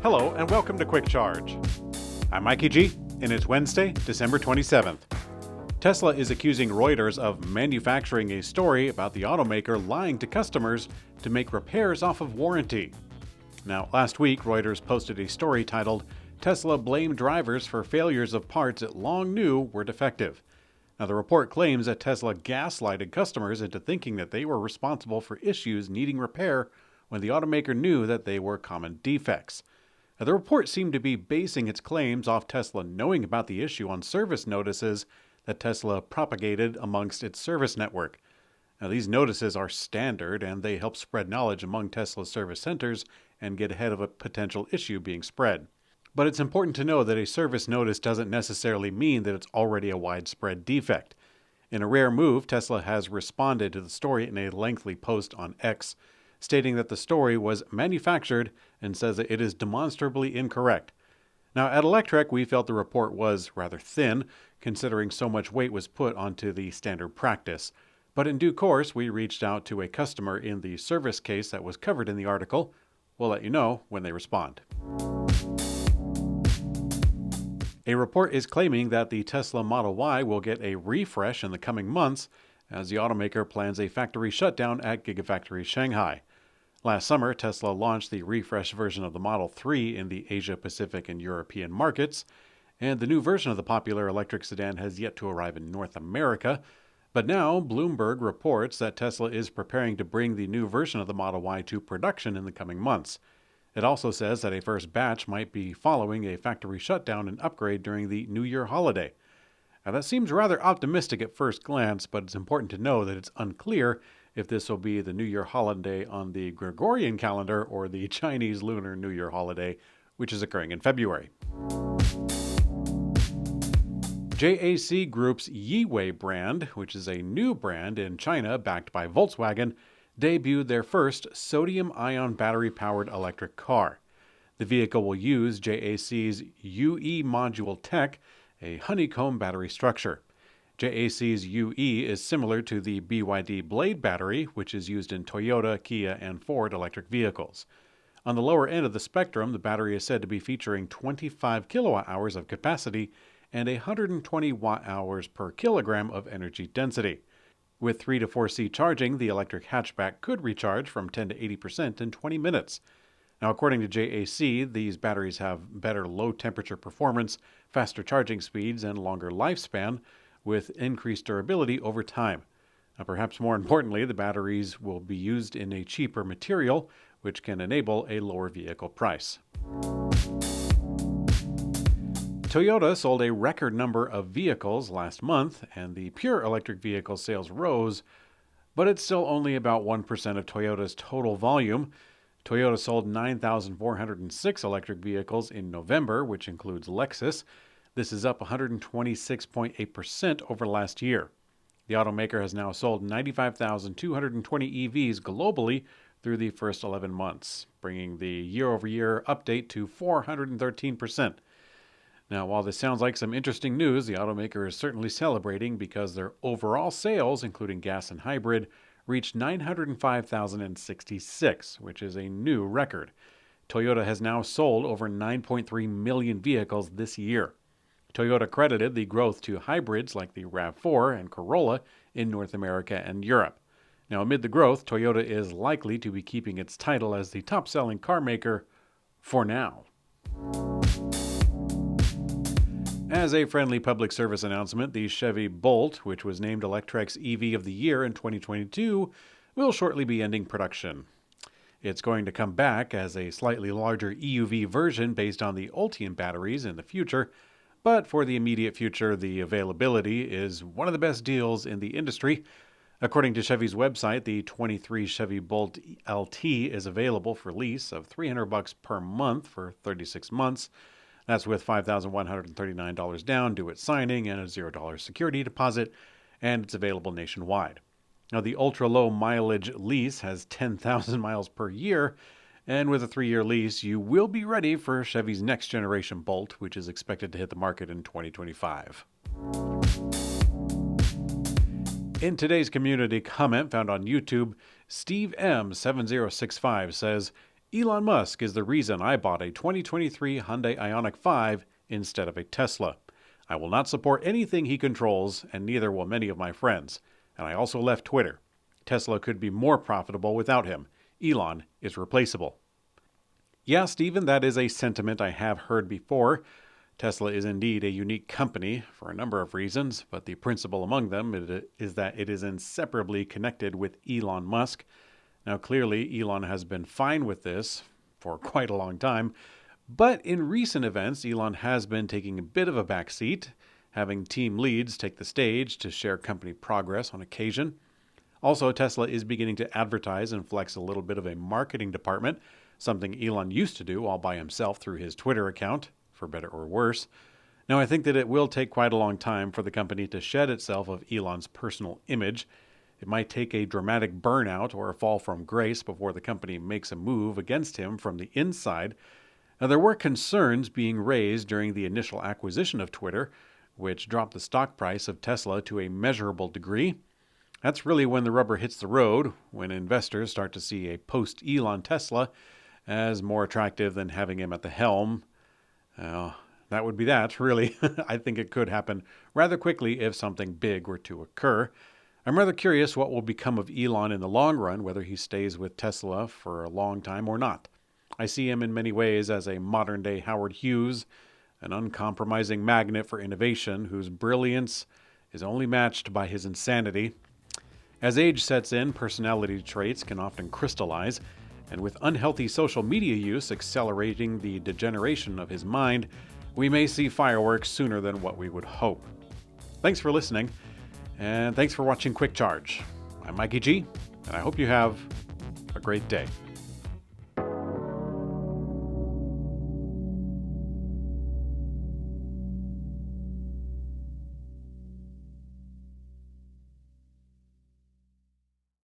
Hello and welcome to Quick Charge. I'm Mikey G, and it's Wednesday, December 27th. Tesla is accusing Reuters of manufacturing a story about the automaker lying to customers to make repairs off of warranty. Now, last week, Reuters posted a story titled, "Tesla blamed drivers for failures of parts it long knew were defective." Now, the report claims that Tesla gaslighted customers into thinking that they were responsible for issues needing repair when the automaker knew that they were common defects. Now, the report seemed to be basing its claims off Tesla knowing about the issue on service notices that Tesla propagated amongst its service network. Now, these notices are standard and they help spread knowledge among Tesla's service centers and get ahead of a potential issue being spread. But it's important to know that a service notice doesn't necessarily mean that it's already a widespread defect. In a rare move, Tesla has responded to the story in a lengthy post on X, stating that the story was manufactured and says that it is demonstrably incorrect. Now, at Electrek, we felt the report was rather thin, considering so much weight was put onto the standard practice. But in due course, we reached out to a customer in the service case that was covered in the article. We'll let you know when they respond. A report is claiming that the Tesla Model Y will get a refresh in the coming months as the automaker plans a factory shutdown at Gigafactory Shanghai. Last summer, Tesla launched the refreshed version of the Model 3 in the Asia Pacific and European markets, and the new version of the popular electric sedan has yet to arrive in North America. But now, Bloomberg reports that Tesla is preparing to bring the new version of the Model Y to production in the coming months. It also says that a first batch might be following a factory shutdown and upgrade during the New Year holiday. Now, that seems rather optimistic at first glance, but it's important to know that it's unclear if this will be the New Year holiday on the Gregorian calendar or the Chinese Lunar New Year holiday, which is occurring in February. JAC Group's Yiwei brand, which is a new brand in China backed by Volkswagen, debuted their first sodium-ion battery-powered electric car. The vehicle will use JAC's UE module tech, a honeycomb battery structure. JAC's UE is similar to the BYD Blade battery, which is used in Toyota, Kia, and Ford electric vehicles. On the lower end of the spectrum, the battery is said to be featuring 25 kilowatt-hours of capacity and 120 watt-hours per kilogram of energy density. With 3 to 4C charging, the electric hatchback could recharge from 10 to 80% in 20 minutes. Now, according to JAC, these batteries have better low-temperature performance, faster charging speeds, and longer lifespan, with increased durability over time. Now, perhaps more importantly, the batteries will be used in a cheaper material, which can enable a lower vehicle price. Toyota sold a record number of vehicles last month, and the pure electric vehicle sales rose, but it's still only about 1% of Toyota's total volume. Toyota sold 9,406 electric vehicles in November, which includes Lexus. This is up 126.8% over last year. The automaker has now sold 95,220 EVs globally through the first 11 months, bringing the year-over-year update to 413%. Now, while this sounds like some interesting news, the automaker is certainly celebrating because their overall sales, including gas and hybrid, reached 905,066, which is a new record. Toyota has now sold over 9.3 million vehicles this year. Toyota credited the growth to hybrids like the RAV4 and Corolla in North America and Europe. Now, amid the growth, Toyota is likely to be keeping its title as the top-selling car maker for now. As a friendly public service announcement, the Chevy Bolt, which was named Electrek's EV of the Year in 2022, will shortly be ending production. It's going to come back as a slightly larger EUV version based on the Ultium batteries in the future, but for the immediate future, the availability is one of the best deals in the industry. According to Chevy's website, the 23 Chevy Bolt LT is available for lease of $300 per month for 36 months. That's with $5,139 down due at signing and a $0 security deposit, and it's available nationwide. Now, the ultra-low mileage lease has 10,000 miles per year, and with a 3-year lease, you will be ready for Chevy's next generation Bolt, which is expected to hit the market in 2025. In today's community comment found on YouTube, Steve M7065 says, Elon Musk is the reason I bought a 2023 Hyundai Ioniq 5 instead of a Tesla. I will not support anything he controls, and neither will many of my friends. And I also left Twitter. Tesla could be more profitable without him. Elon is replaceable. Yeah, Stephen, that is a sentiment I have heard before. Tesla is indeed a unique company for a number of reasons, but the principal among them is that it is inseparably connected with Elon Musk. Now, clearly, Elon has been fine with this for quite a long time, but in recent events, Elon has been taking a bit of a backseat, having team leads take the stage to share company progress on occasion. Also, Tesla is beginning to advertise and flex a little bit of a marketing department, something Elon used to do all by himself through his Twitter account, for better or worse. Now, I think that it will take quite a long time for the company to shed itself of Elon's personal image. It might take a dramatic burnout or a fall from grace before the company makes a move against him from the inside. Now, there were concerns being raised during the initial acquisition of Twitter, which dropped the stock price of Tesla to a measurable degree. That's really when the rubber hits the road, when investors start to see a post-Elon Tesla as more attractive than having him at the helm. That would be that, really. I think it could happen rather quickly if something big were to occur. I'm rather curious what will become of Elon in the long run, whether he stays with Tesla for a long time or not. I see him in many ways as a modern-day Howard Hughes, an uncompromising magnet for innovation whose brilliance is only matched by his insanity. As age sets in, personality traits can often crystallize, and with unhealthy social media use accelerating the degeneration of his mind, we may see fireworks sooner than what we would hope. Thanks for listening. And thanks for watching Quick Charge. I'm Mikey G, and I hope you have a great day.